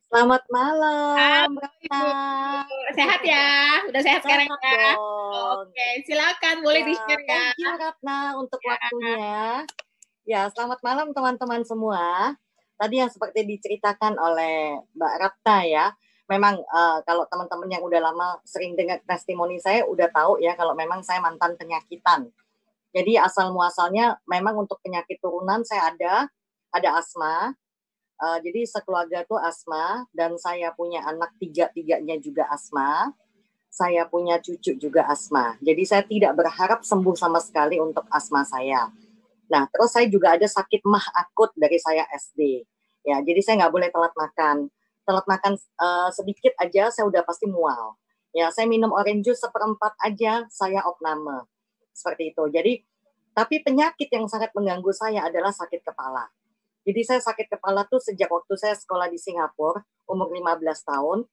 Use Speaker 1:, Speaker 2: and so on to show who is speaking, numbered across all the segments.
Speaker 1: Selamat
Speaker 2: Halo
Speaker 1: malam, Ratna.
Speaker 2: Ibu, sehat ya? Udah sehat sekarang
Speaker 1: Sehat
Speaker 2: ya?
Speaker 1: dong.
Speaker 2: Oke, silakan boleh
Speaker 1: Ya,
Speaker 2: di-share ya.
Speaker 1: thank you Ratna untuk
Speaker 2: Ya,
Speaker 1: waktunya. Ya, selamat malam teman-teman semua. Tadi yang seperti diceritakan oleh Mbak Ratna ya, memang kalau teman-teman yang udah lama sering dengar testimoni saya udah tahu ya kalau memang saya mantan penyakitan. Jadi asal muasalnya memang untuk penyakit turunan saya ada asma. Jadi sekeluarga tuh asma dan saya punya anak tiga-tiganya juga asma. Saya punya cucu juga asma. Jadi saya tidak berharap sembuh sama sekali untuk asma saya. Nah, terus saya juga ada sakit mah akut dari saya SD. Ya, jadi saya nggak boleh telat makan. Telat makan sedikit aja saya udah pasti mual. Ya, saya minum orange juice seperempat aja saya opname. Seperti itu. Jadi, tapi penyakit yang sangat mengganggu saya adalah sakit kepala. Jadi saya sakit kepala tuh sejak waktu saya sekolah di Singapura, umur 15 tahun.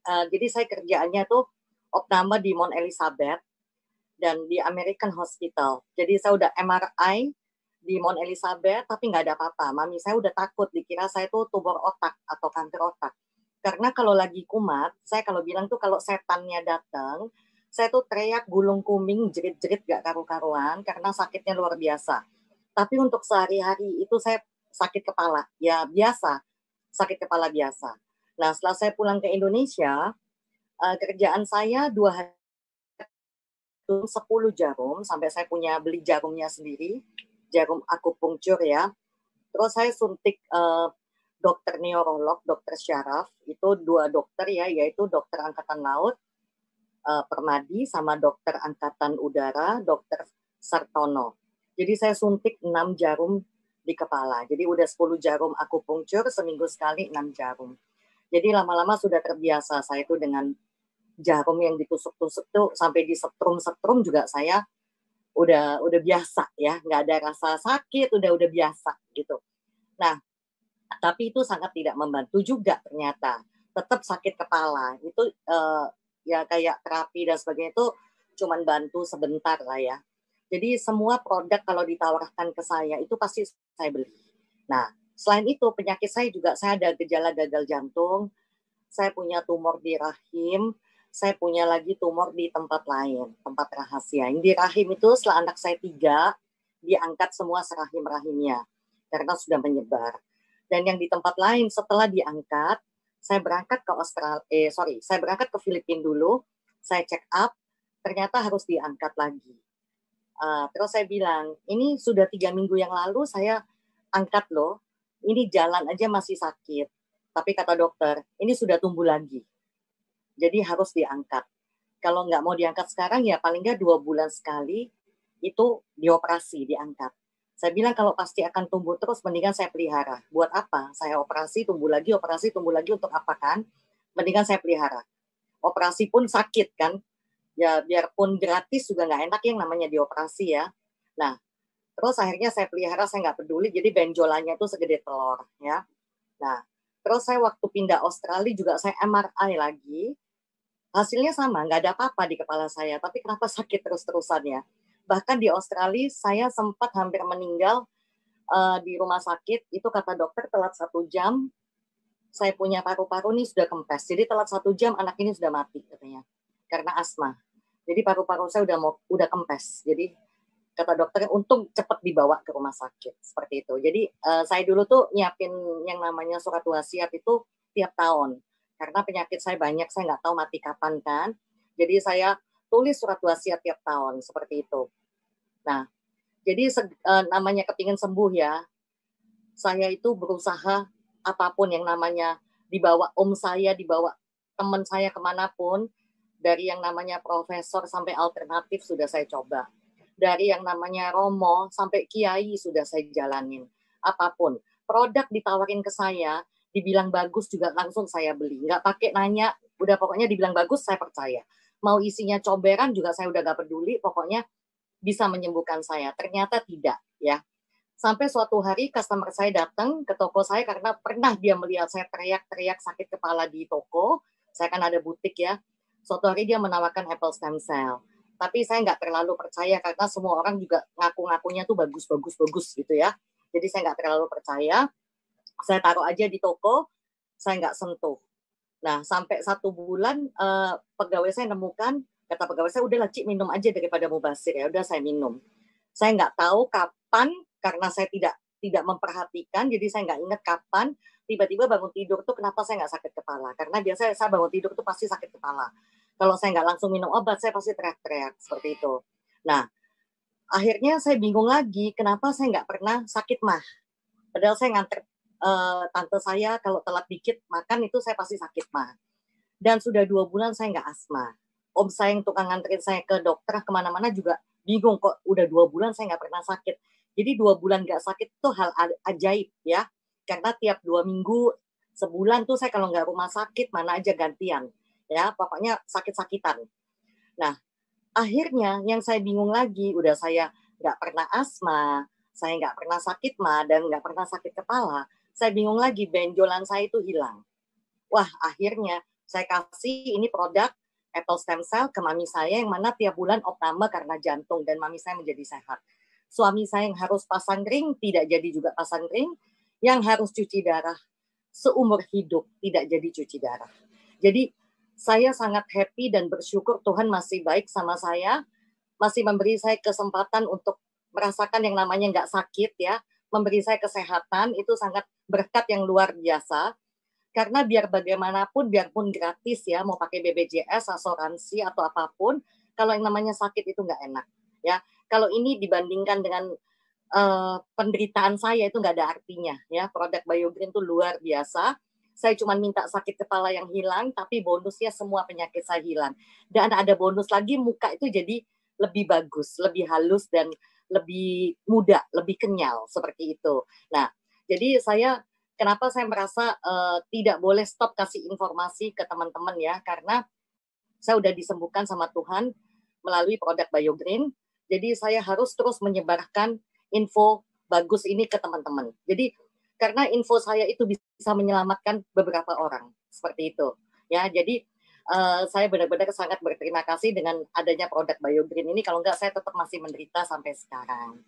Speaker 1: Jadi saya kerjaannya tuh opname di Mount Elizabeth dan di American Hospital. Jadi saya udah MRI di Mount Elizabeth tapi nggak ada apa-apa. Mami saya udah takut dikira saya tuh tumor otak atau kanker otak. Karena kalau lagi kumat, saya kalau bilang tuh kalau setannya datang, saya tuh teriak gulung kuming, jerit-jerit gak karu-karuan karena sakitnya luar biasa. Tapi untuk sehari-hari itu saya sakit kepala, ya biasa, sakit kepala biasa. Nah setelah saya pulang ke Indonesia, kerjaan saya 2 hari 10 jarum sampai saya punya beli jarumnya sendiri, jarum akupunktur ya. Terus saya suntik dokter neurolog, dokter syaraf, itu 2 dokter ya, yaitu dokter angkatan laut Permadi sama dokter angkatan udara, dokter Sartono. Jadi saya suntik 6 jarum di kepala. Jadi udah 10 jarum akupunktur, seminggu sekali 6 jarum. Jadi lama-lama sudah terbiasa saya itu dengan jarum yang ditusuk-tusuk tuh sampai di setrum-setrum juga saya udah biasa ya, nggak ada rasa sakit, udah biasa gitu. Nah, tapi itu sangat tidak membantu juga ternyata. Tetap sakit kepala. Itu ya kayak terapi dan sebagainya itu cuman bantu sebentar lah ya. Jadi semua produk kalau ditawarkan ke saya itu pasti saya beli. Nah, selain itu penyakit saya juga saya ada gejala gagal jantung, saya punya tumor di rahim, saya punya lagi tumor di tempat lain, tempat rahasia. Yang di rahim itu setelah anak saya 3, diangkat semua serahim-rahimnya karena sudah menyebar. Dan yang di tempat lain setelah diangkat, saya berangkat ke saya berangkat ke Filipina dulu, saya check up, ternyata harus diangkat lagi. Terus saya bilang, ini sudah 3 minggu yang lalu saya angkat loh, ini jalan aja masih sakit. Tapi kata dokter, ini sudah tumbuh lagi. Jadi harus diangkat. Kalau nggak mau diangkat sekarang ya paling nggak 2 bulan sekali itu dioperasi, diangkat. Saya bilang kalau pasti akan tumbuh terus, mendingan saya pelihara. Buat apa? Saya operasi, tumbuh lagi untuk apa kan? Mendingan saya pelihara. Operasi pun sakit kan? Ya biarpun gratis juga nggak enak yang namanya dioperasi ya. Nah, terus akhirnya saya pelihara, saya nggak peduli, jadi benjolannya itu segede telur ya. Nah, terus saya waktu pindah Australia juga saya MRI lagi, hasilnya sama, nggak ada apa-apa di kepala saya, tapi kenapa sakit terus-terusan ya. Bahkan di Australia saya sempat hampir meninggal di rumah sakit, itu kata dokter telat 1 jam, saya punya paru-paru ini sudah kempes, jadi telat 1 jam anak ini sudah mati katanya, karena asma. Jadi paru-paru saya udah kempes, jadi kata dokter untung cepat dibawa ke rumah sakit seperti itu. Jadi saya dulu tuh nyiapin yang namanya surat wasiat itu tiap tahun karena penyakit saya banyak, saya nggak tahu mati kapan kan. Jadi saya tulis surat wasiat tiap tahun seperti itu. Nah, jadi namanya kepingin sembuh ya, saya itu berusaha apapun yang namanya dibawa om saya, dibawa teman saya kemanapun, dari yang namanya profesor sampai alternatif sudah saya coba. Dari yang namanya Romo sampai Kiai sudah saya jalanin. Apapun. Produk ditawarin ke saya, dibilang bagus juga langsung saya beli. Nggak pakai nanya, udah pokoknya dibilang bagus saya percaya. Mau isinya coberan juga saya udah gak peduli, pokoknya bisa menyembuhkan saya. Ternyata tidak ya. Sampai suatu hari customer saya datang ke toko saya karena pernah dia melihat saya teriak-teriak sakit kepala di toko. Saya kan ada butik ya. Suatu hari dia menawarkan Apple stem cell. Tapi saya nggak terlalu percaya karena semua orang juga ngaku-ngakunya tuh bagus-bagus-bagus gitu ya. Jadi saya nggak terlalu percaya. Saya taruh aja di toko. saya nggak sentuh. Nah, sampai 1 bulan pegawai saya nemukan, kata pegawai saya, udahlah Cik minum aja daripada mubazir, ya udah saya minum. Saya nggak tahu kapan, karena saya tidak memperhatikan, jadi saya nggak ingat kapan tiba-tiba bangun tidur tuh kenapa saya nggak sakit kepala. Karena biasanya saya bangun tidur tuh pasti sakit kepala. Kalau saya nggak langsung minum obat, saya pasti teriak-teriak seperti itu. Nah, akhirnya saya bingung lagi, kenapa saya nggak pernah sakit mah. Padahal saya nganter tante saya kalau telat dikit makan itu saya pasti sakit mah. Dan sudah 2 bulan saya nggak asma. Om saya yang tukang nganterin saya ke dokter kemana-mana juga bingung kok udah 2 bulan saya nggak pernah sakit. Jadi 2 bulan nggak sakit itu hal ajaib ya. Karena tiap 2 minggu, sebulan tuh saya kalau nggak rumah sakit mana aja gantian. Ya pokoknya sakit-sakitan. Nah akhirnya yang saya bingung lagi, udah saya nggak pernah asma, saya nggak pernah sakit mah, dan nggak pernah sakit kepala. Saya bingung lagi, benjolan saya itu hilang. Wah, akhirnya saya kasih ini produk Apple Stem Cell ke mami saya yang mana tiap bulan opname karena jantung dan mami saya menjadi sehat. Suami saya yang harus pasang ring tidak jadi juga pasang ring, yang harus cuci darah seumur hidup tidak jadi cuci darah. Jadi saya sangat happy dan bersyukur Tuhan masih baik sama saya, masih memberi saya kesempatan untuk merasakan yang namanya nggak sakit ya, memberi saya kesehatan, itu sangat berkat yang luar biasa. Karena biar bagaimanapun, biarpun gratis ya, mau pakai BPJS, asuransi atau apapun, kalau yang namanya sakit itu nggak enak ya. Kalau ini dibandingkan dengan penderitaan saya itu nggak ada artinya ya. Produk BioGreen itu luar biasa. Saya cuma minta sakit kepala yang hilang, tapi bonusnya semua penyakit saya hilang. Dan ada bonus lagi, muka itu jadi lebih bagus, lebih halus, dan lebih muda, lebih kenyal, seperti itu. Nah, jadi kenapa saya merasa tidak boleh stop kasih informasi ke teman-teman ya, karena saya udah disembuhkan sama Tuhan melalui produk BioGreen. Jadi saya harus terus menyebarkan info bagus ini ke teman-teman. Jadi karena info saya itu bisa menyelamatkan beberapa orang seperti itu. Ya, jadi saya benar-benar sangat berterima kasih dengan adanya produk BioGreen ini. Kalau enggak saya tetap masih menderita sampai sekarang.